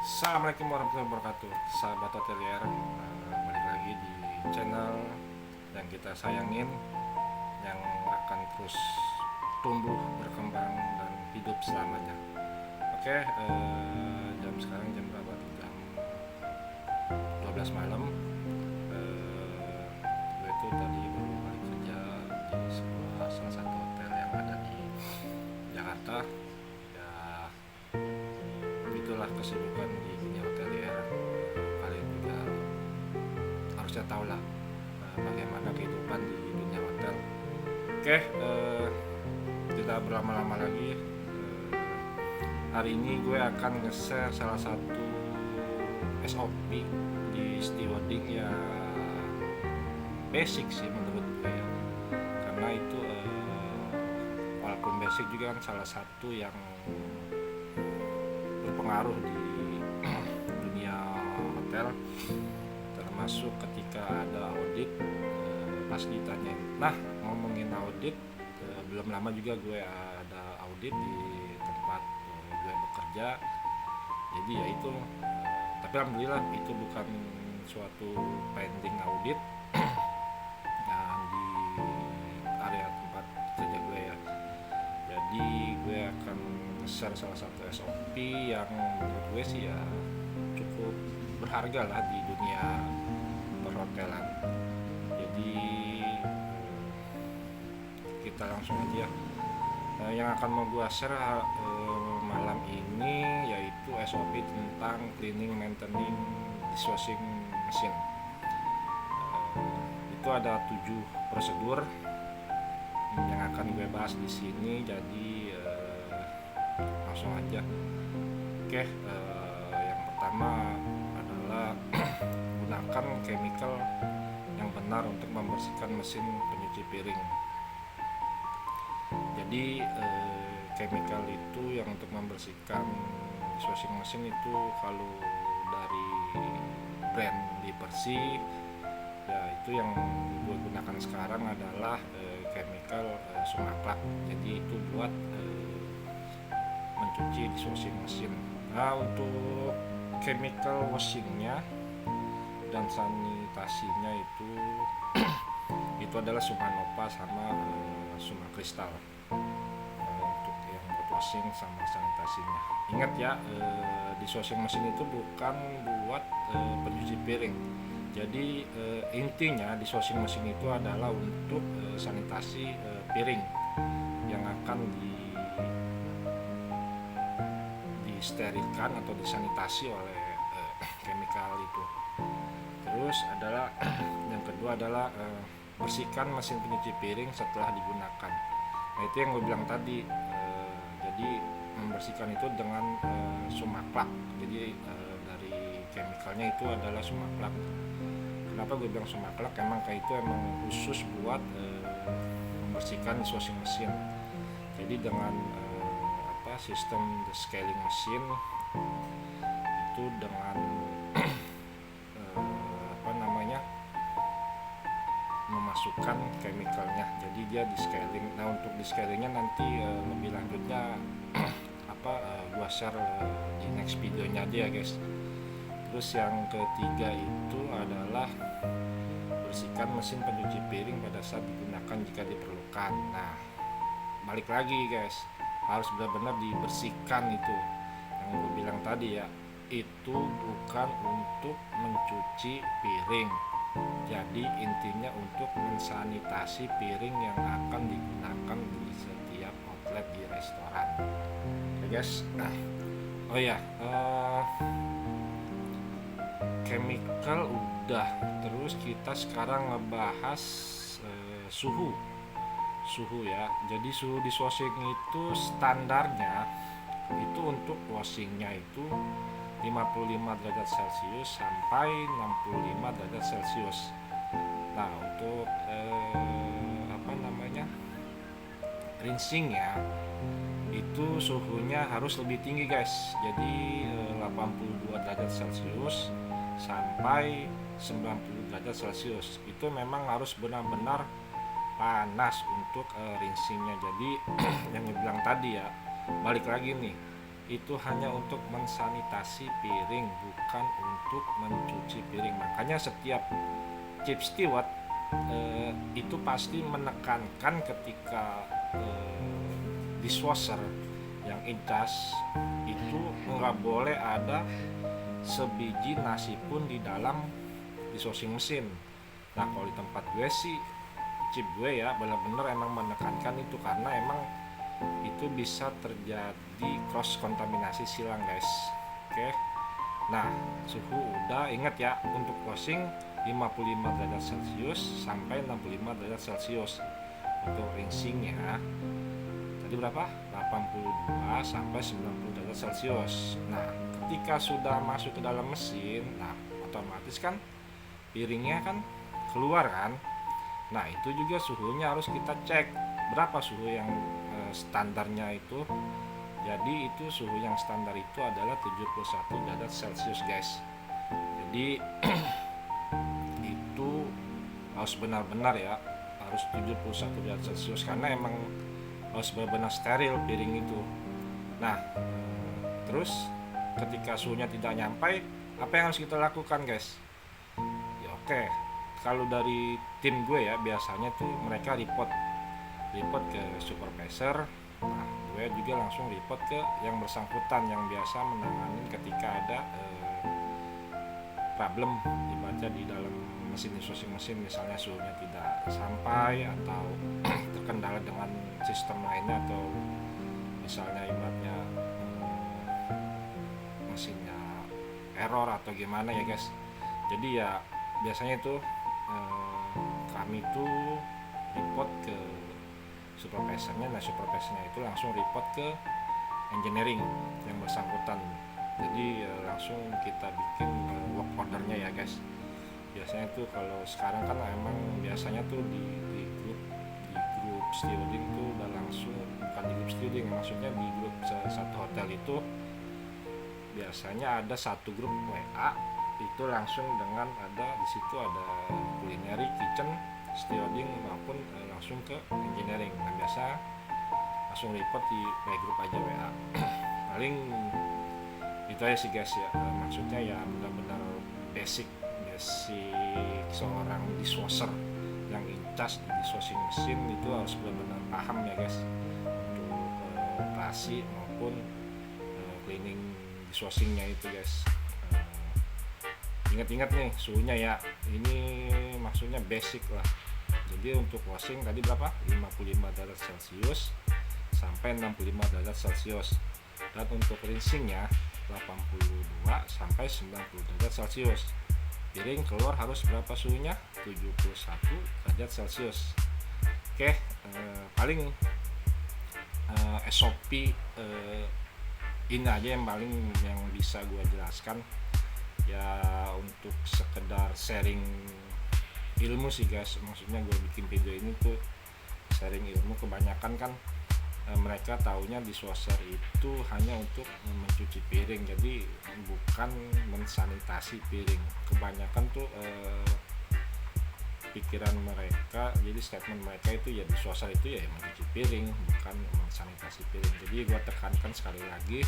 Assalamualaikum warahmatullahi wabarakatuh, sahabat hotelier. Balik lagi di channel yang kita sayangin, yang akan terus tumbuh, berkembang, dan hidup selamanya. Oke, jam sekarang jam berapa? Jam 12 malam. Gue itu tadi baru balik kerja di salah satu hotel yang ada di Jakarta. Ya, itulah kesibukan di dunia hotelier. Kalian juga harusnya tahu lah bagaimana kehidupan di dunia hotel. Oke, tidak berlama-lama lagi. Hari ini gue akan nge-share salah satu SOP di stewarding ya, basic sih menurut gue ya. Karena itu walaupun basic juga kan salah satu yang berpengaruh di dunia hotel, termasuk ketika ada audit. Pasti ditanyain, nah ngomongin audit, belum lama juga gue ada audit di tempat gue bekerja. Jadi ya itu, tapi alhamdulillah itu bukan suatu pending audit yang di area tempat kerja gue ya. Jadi gue akan share salah satu SOP yang menurut gue sih ya cukup berharga lah di dunia perhotelan. Jadi kita langsung aja. Yang akan mau gue share malam ini yaitu SOP tentang cleaning, maintaining, dishwashing mesin. Itu ada 7 prosedur yang akan gue bahas di sini. Jadi langsung aja. Oke, yang pertama adalah gunakan chemical yang benar untuk membersihkan mesin pencuci piring. Jadi chemical itu yang untuk membersihkan dishwashing mesin itu kalau dari brand di Bersih ya, itu yang gue gunakan sekarang adalah chemical Sumaklak. Jadi itu buat mencuci dishwashing mesin. Nah, untuk chemical washingnya dan sanitasinya itu itu adalah Sumanova sama Suma Kristal untuk yang buat washing sama sanitasinya. Ingat ya, dishwashing mesin itu bukan buat pencuci piring. Jadi intinya dishwashing mesin itu adalah untuk sanitasi piring yang akan disterilkan atau disanitasi oleh chemical itu. Terus adalah yang kedua adalah bersihkan mesin pencuci piring setelah digunakan. Nah, itu yang gue bilang tadi. Jadi membersihkan itu dengan Sumaklak. Jadi dari chemicalnya itu adalah Sumaklak. Kenapa gue bilang Sumaklak? Emang kayak itu emang khusus buat membersihkan dishwashing mesin. Jadi dengan sistem descaling mesin itu dengan memasukkan chemicalnya, jadi dia di scaling. Nah, untuk di scalingnya nanti lebih lanjutnya gua share di next videonya aja ya guys. Terus yang ketiga itu adalah bersihkan mesin pencuci piring pada saat digunakan jika diperlukan. Nah, balik lagi guys, harus benar-benar dibersihkan. Itu yang gue bilang tadi ya, itu bukan untuk mencuci piring. Jadi intinya untuk mensanitasi piring yang akan digunakan di setiap outlet di restoran. Oke guys. Oh ya, chemical udah. Terus kita sekarang ngebahas suhu ya. Jadi suhu dishwashing itu standarnya itu untuk washingnya itu 55 derajat Celcius sampai 65 derajat Celcius. Nah, untuk rinsingnya itu suhunya harus lebih tinggi guys. Jadi 82 derajat Celcius sampai 90 derajat Celcius. Itu memang harus benar-benar panas untuk rinsingnya. Jadi yang gue bilang tadi ya, balik lagi nih, itu hanya untuk mensanitasi piring, bukan untuk mencuci piring. Makanya setiap chief steward itu pasti menekankan ketika dishwasher yang in charge itu nggak boleh ada sebiji nasi pun di dalam dishwashing mesin. Nah kalau di tempat gue sih, chip gue ya bener-bener emang menekankan itu, karena emang itu bisa terjadi cross kontaminasi silang guys. Oke. Nah suhu udah, ingat ya untuk washing 55 derajat celcius sampai 65 derajat celcius. Untuk rinsingnya tadi berapa? 82 sampai 90 derajat celcius. Nah ketika sudah masuk ke dalam mesin, nah otomatis kan piringnya kan keluar kan. Nah itu juga suhunya harus kita cek berapa suhu yang standarnya itu. Jadi itu suhu yang standar itu adalah 71 derajat celcius guys. Jadi itu harus benar-benar ya, harus 71 derajat celcius, karena emang harus benar-benar steril piring itu. Nah terus ketika suhunya tidak nyampe, apa yang harus kita lakukan guys? Ya oke, kalau dari tim gue ya biasanya tuh mereka report ke supervisor. Nah gue juga langsung report ke yang bersangkutan yang biasa menangani ketika ada problem dibaca di dalam mesin dishwashing mesin, misalnya suhunya tidak sampai atau terkendala dengan sistem lainnya, atau misalnya ibaratnya mesinnya error atau gimana ya guys. Jadi ya biasanya itu kami tuh report ke supervisornya. Nah supervisornya itu langsung report ke engineering yang bersangkutan. Jadi langsung kita bikin work ordernya ya guys. Biasanya tuh kalau sekarang kan emang biasanya tuh di grup stewarding tuh udah langsung, bukan di grup stewarding, maksudnya di grup satu hotel itu biasanya ada satu grup WA itu langsung dengan ada di situ ada culinary, kitchen, stewarding maupun langsung ke engineering. Nah biasa langsung report di grup aja WA. Paling itu aja sih guys ya, maksudnya ya benar-benar basic seorang dishwasher yang in charge di dishwashing mesin itu harus benar-benar paham ya guys, untuk operasi maupun cleaning dishwashingnya itu guys. Ingat-ingat nih suhunya ya, ini maksudnya basic lah. Jadi untuk washing tadi berapa? 55 derajat celcius sampai 65 derajat celcius. Dan untuk rinsingnya 82 sampai 90 derajat celcius. Piring keluar harus berapa suhunya? 71 derajat celcius. Oke, paling SOP ini aja yang paling yang bisa gue jelaskan ya, untuk sekedar sharing ilmu sih guys. Maksudnya gue bikin video ini tuh sharing ilmu. Kebanyakan kan mereka taunya dishwasher itu hanya untuk mencuci piring, jadi bukan mensanitasi piring. Kebanyakan tuh pikiran mereka, jadi statement mereka itu ya dishwasher itu ya mencuci piring, bukan mensanitasi piring. Jadi gue tekankan sekali lagi,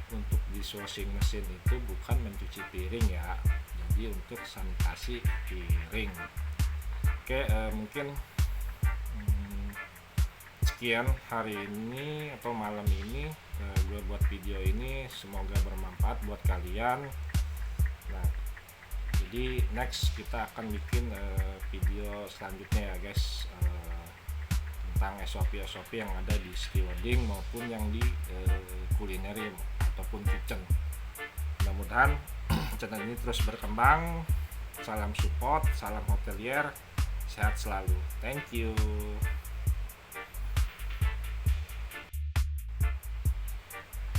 untuk dishwashing mesin itu bukan mencuci piring ya, jadi untuk sanitasi piring. Oke, mungkin sekian hari ini atau malam ini gue buat video ini, semoga bermanfaat buat kalian. Nah jadi next kita akan bikin video selanjutnya ya guys, tentang SOP yang ada di stewarding maupun yang di culinary ataupun kitchen. Mudah-mudahan channel ini terus berkembang. Salam support, salam hotelier, sehat selalu. Thank you.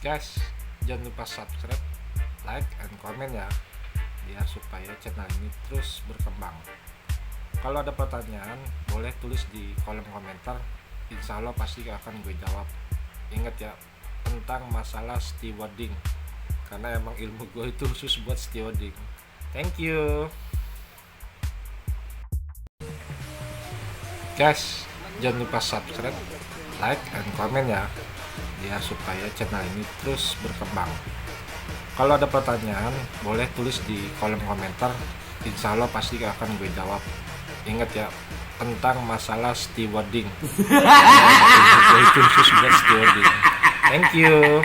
Guys, jangan lupa subscribe, like, and comment ya, biar supaya channel ini terus berkembang. Kalau ada pertanyaan, boleh tulis di kolom komentar, insya Allah pasti akan gue jawab. Ingat ya, tentang masalah stewarding, karena emang ilmu gue itu khusus buat stewarding. Thank you. Guys, jangan lupa subscribe, like, and comment ya, ya supaya channel ini terus berkembang. Kalau ada pertanyaan boleh tulis di kolom komentar, insya Allah pasti akan gue jawab. Ingat ya, tentang masalah stewarding. Itu khusus buat stewarding. Thank you.